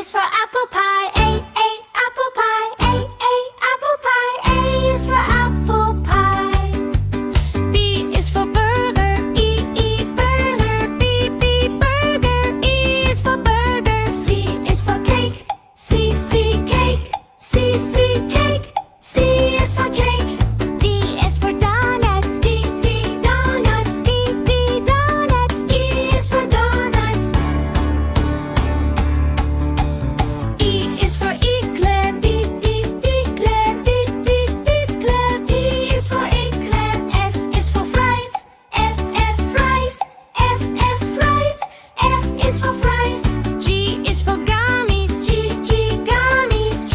is for apple pie. A, apple pie. A, apple pie. A is for apple pie. B is for burger. E, burger. B, burger. E is for burger. C is for cake. C, cake. C, cake. C is for cake. D is for donuts. D, donuts. D, donuts. E is for donuts. E is for eclair. D, eclair. D, eclair. E is for eclair. F is for fries. F, fries. F, fries. F is for fries. G is for gummies. G, gummies. G,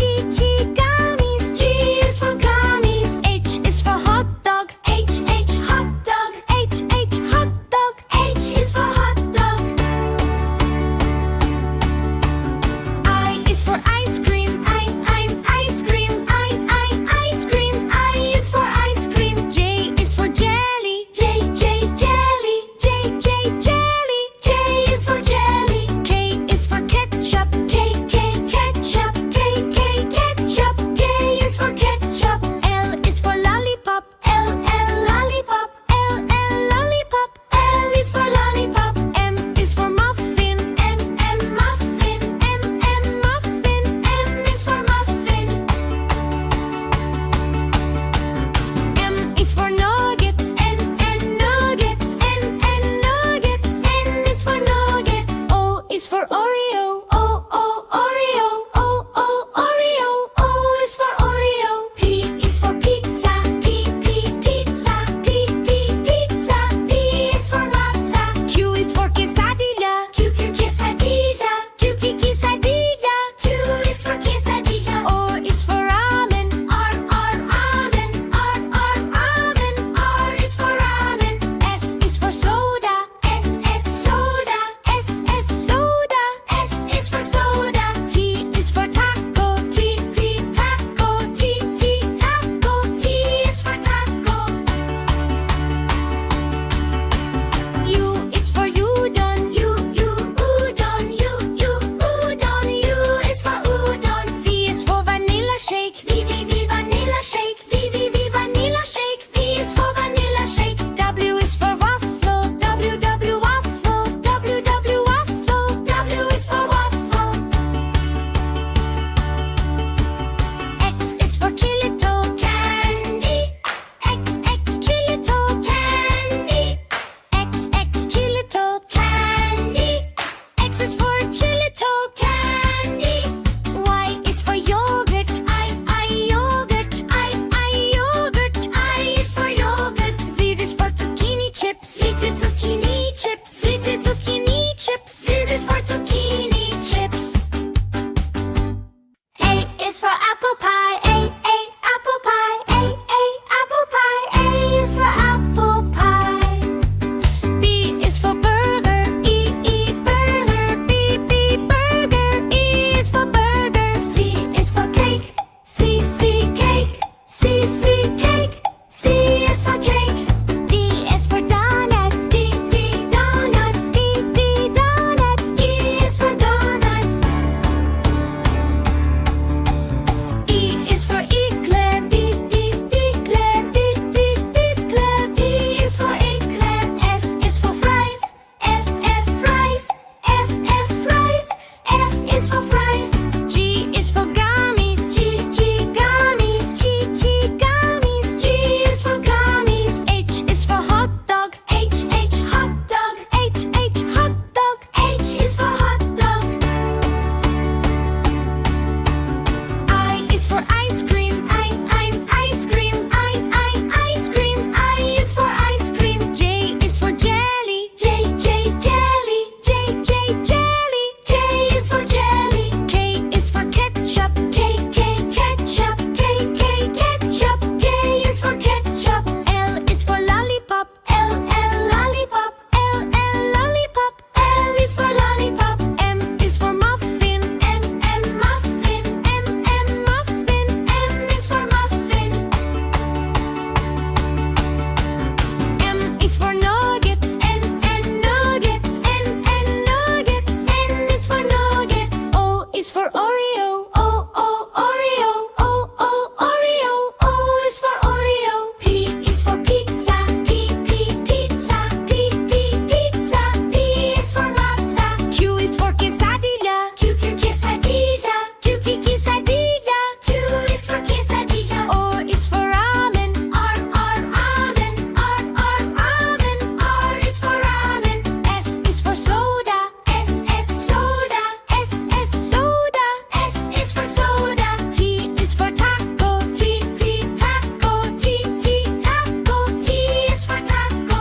gummies. G is for gummies. H is for hot dog. H, hot dog. H, hot dog. H is for hot dog. I is for ice cream. Ice cream. Ice cream. I is for ice cream. J is for jelly. J, jelly. J, jelly. J is for jelly. K is for ketchup. K, ketchup. K, ketchup. K is for ketchup. L is for lollipop. L, lollipop. L, lollipop. L is for lollipop. M is for muffin. M, muffin. M, muffin. M is for muffin. M is for nuggets. N, nuggets. N, nuggets. N is for nuggets. O is for Oreo. O, Oreo. O, Oreo. O is for Oreo. P is for pizza. P, pizza. P, pizza. P is for pizza. Q is for quesadilla. Q, quesadilla. Q, quesadilla. Q is for quesadilla. R is for ramen. R, ramen. R, ramen. R is for ramen. S is for soda. S, soda. S, soda. S is for soda. T is for taco. T, taco. T, taco. T is for taco. U is for udon. U, udon. U, udon. U is for udon. V is for vanilla shake. V, vanilla shake. V, vanilla shake. V is for vanilla shake. W is for waffle. W, waffle. W, waffle. W is for waffle. X is for chilito candy. X, chilito candy. X, chilito candy. X is for chilito candy. Y is for yogurt. I, yogurt. I, yogurt. I is for yogurt. Z is for zucchini chips. Z, zucchini chips. Z, zucchini chips. Z is for zucchini chips. A is for apple pie. A, apple pie. A, apple pie. A is for apple pie. B is for burger. E, burger. B, burger. E is for burger. C is for cake. C, cake. C, cake. C is for cake. D is for donuts. D, donuts. D, donuts. E is for donuts. E is is for Oreo. O, O, Oreo. O, O, Oreo. O is for Oreo. P is for pizza. P, P, pizza. P, P, pizza. P is for matza. Q is for quesadilla. Q, Q, quesadilla. Q, Q, quesadilla. Q is for quesadilla. R is for ramen. R, R, ramen. R, R, ramen. R is for ramen. S is for soda. S, S, soda. S, S, soda. S is for soda. T is for taco. T, T, taco. T, T, taco. T is for taco.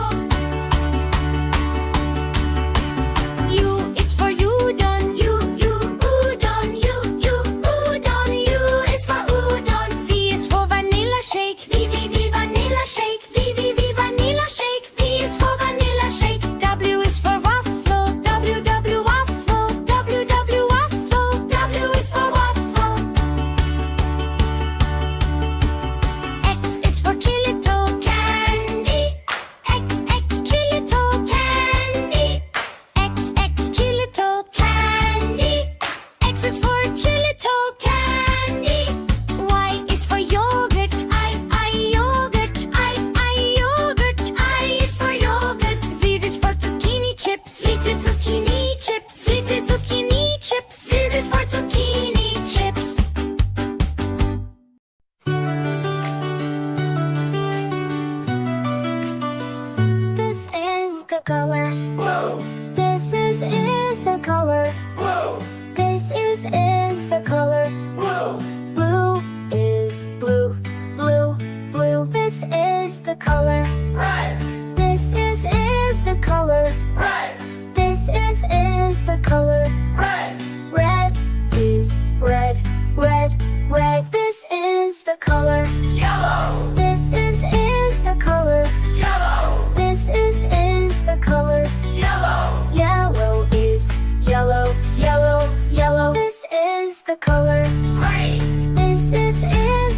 U is for udon. U, U, udon. U, U, udon. U is for udon. V is for vanilla shake. V, V, V, vanilla shake. V, V, V, vanilla shake. V is for vanilla shake. W is for waffle. W, W, waffle. W, W, waffle. W is for waffle. X is for chilito candy. X, X, chilito candy. X, X, chilito candy. X is for chilito candy. Y is for yogurt. I, yogurt. I, yogurt. I is for yogurt. Z is for zucchini chips. Z is zucchini chips. Z is zucchini chips. Z is for zucchini chips. This is the color. Blue, This is the color. blue, This is the color. blue, Blue is blue. Blue, blue. This is the color. red, This is the color. red, This is the color. red, Red is red. Red, red. This is the color. yellow, This is the color. yellow, This is the color. yellow, Yellow is yellow. Yellow, yellow. This is the color. green, This is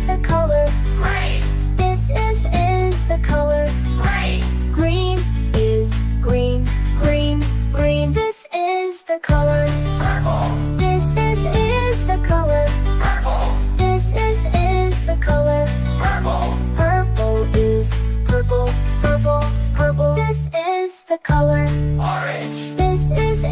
the color. green, This is the color. green, Green is green. Green, green. This is the color. purple, This is the color. purple, This is the color. purple, Purple is purple. Purple, purple. This is the color. orange, This is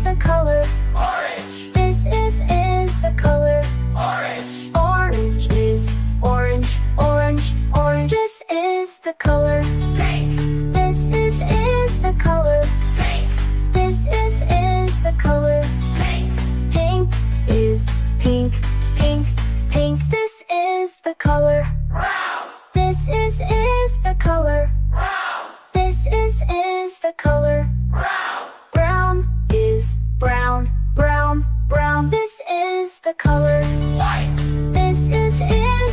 the color. orange, This is the color. orange, Orange is orange. Orange, orange. This is the color. pink, This is the color. pink, This is the color. pink, Pink is pink. Pink, pink. This is the color. brown, This is the color. brown, This is the color. brown, Brown is brown. Brown, brown. This is the color. white, This is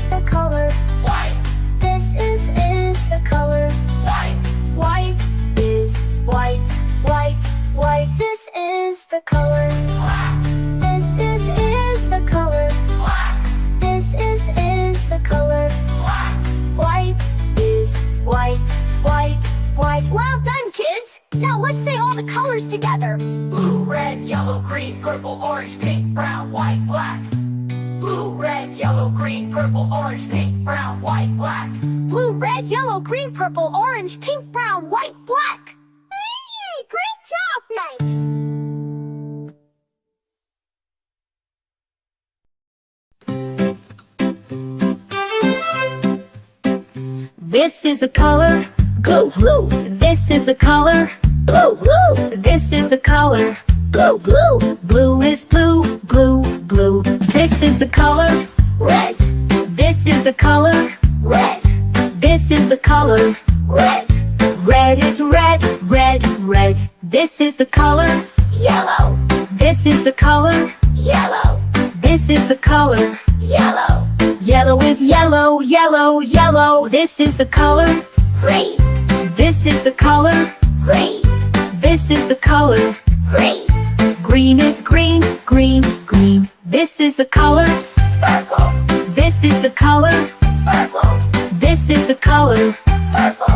the color. white, This is the color. white, White is white. White, white. This is the color. black, This is the color. black, This is the color. black, White is white. White, white. Well done, kids. Now let's say all the colors together. blue, red, yellow, green, purple, orange, pink, brown, white, black. Blue, red, yellow, green, purple, orange, pink, brown, white, black. Blue, red, yellow, green, purple, orange, pink, brown, white, black. Hey, great job, Mike. This is the color. Blue, blue, This is the color. blue, blue, This is the color. blue, blue, Blue is blue. Blue, blue. This is the color. red, This is the color. red, This is the color. red, Red is red. Red, red. This is the color. yellow, This is the color. yellow, This is the color. yellow, Yellow is yellow. Yellow, yellow. This is the color. green, This is the color. green, This is the color. green, Green is green. Green, green. This is the color. purple, This is the color. purple, This is the color. purple,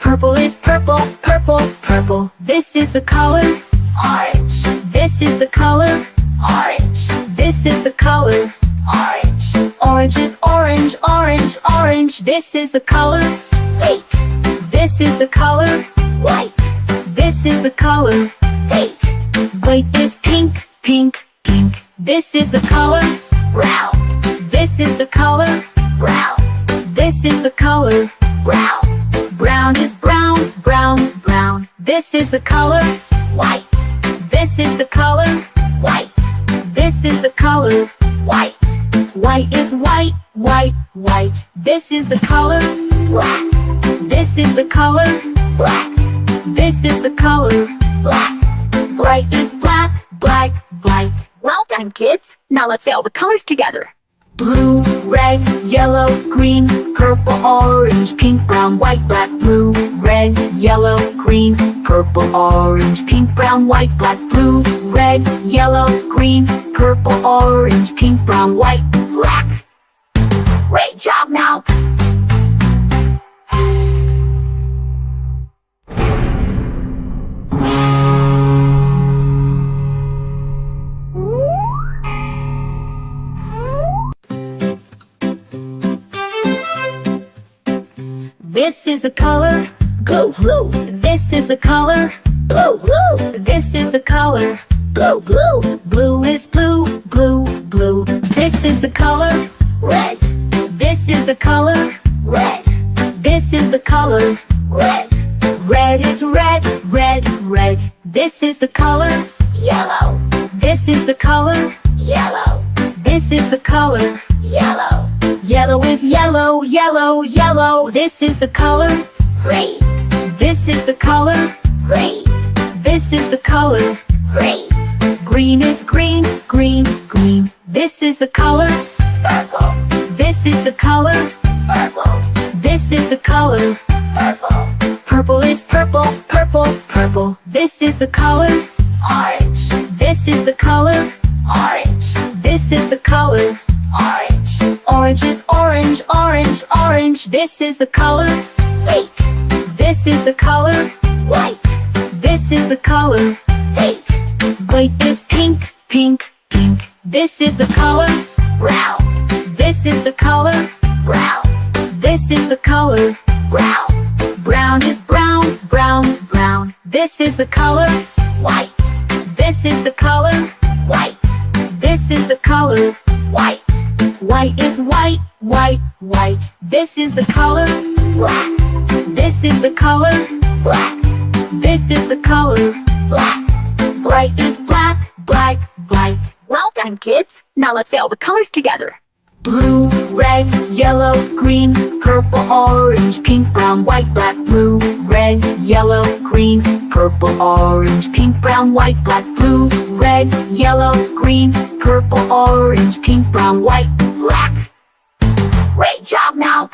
Purple is purple. Purple, purple. This is the color. orange, This is the color. orange, This This is the color. Orange. Orange is orange, orange, orange. This is the color. Pink. This is the color. White. This is the color. Pink. White is pink, pink, pink. This is the color. Brown. This is the color. Brown. This is the color. Brown. Brown is brown, brown, brown. This is the color. White. This is the color. White. This is the color. White. White is white, white, white. This is the color. Black. This is the color. Black. This is the color. Black. Bright is black, black, black. Well done, kids. Now let's say all the colors together. Blue, red, yellow, green, purple, orange, pink, brown, white, black, blue, red, yellow, green, purple, orange, pink, brown, white, black, blue, red, yellow, green, purple, orange, pink, brown, white, black. Great job now. This is the color. Blue, blue. This is the color. Blue, blue. This is the color. Blue, blue. Blue is blue, blue, blue. This is the color. Red. This is the color. Red. This is the color. Red. Red is red, red, red. This is the color. Yellow. This is the color. Yellow. This is the color. Yellow. Yellow is yellow, yellow, yellow. This is the color. Green. This is the color. Green. This is the color. Green. Green is green, green, green. This is the color. Purple. This is the color. Purple. This is the color. Purple. Purple is purple, purple, purple. This is the color. Orange. This is the color. Orange. This is the color. Orange. Orange is orange, orange, orange. This is the color. Pink. This is the color. White. This is the color. Pink. White is pink, pink, pink. This is the color. Brown. This is the color. Brown. This is the color. Brown. Brown is brown, brown, brown. This is the color. White. This is the color. White. This is the color. White. White is white, white, white. This is the color. Black. This is the color. Black. This is the color. Black. Bright is black, black, black. Well done, kids. Now let's say all the colors together. Blue, red, yellow, green, purple, orange, pink, brown, white, black, blue, red, yellow, green, purple, orange, pink, brown, white, black, blue, red, yellow, green, purple, orange, pink, brown, white, black. Great job now.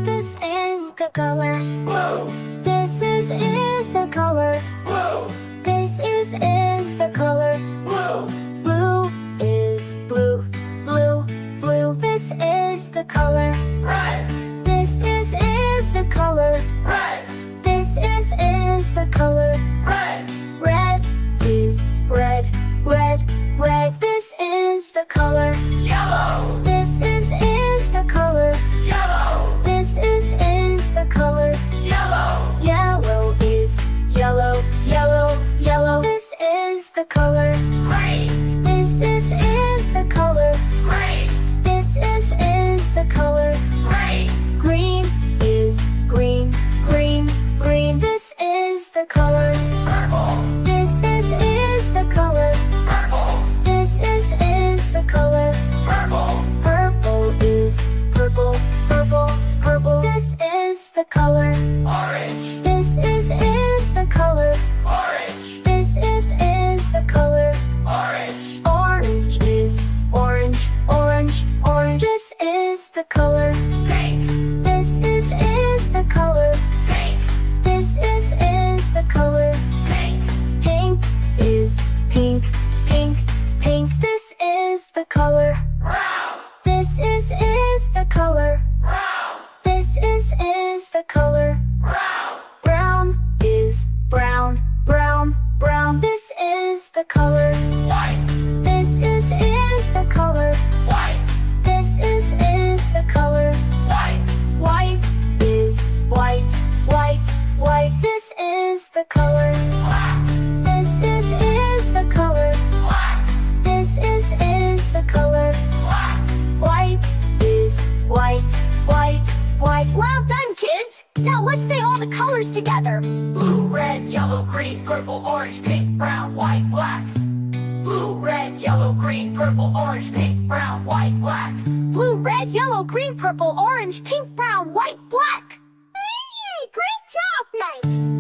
This is the color. Blue. This is the color. Blue. This is the color. Blue. Blue is blue, blue, blue. This is the color. Red. This is the color. Red. This is the color. Red. Red is red, red, red. This is the color. Yellow. This is the color. Yellow. This is the color. Yellow. Yellow is yellow, yellow, yellow. This is the color. the color. Black, This is the color. black, This is the color. black. White is white, white, white. Well done, kids! Now let's say all the colors together. Blue, red, yellow, green, purple, orange, pink, brown, white, black. Blue, red, yellow, green, purple, orange, pink, brown, white, black. Blue, red, yellow, green, purple, orange, pink, brown, white, black. Hey, great job, Mike!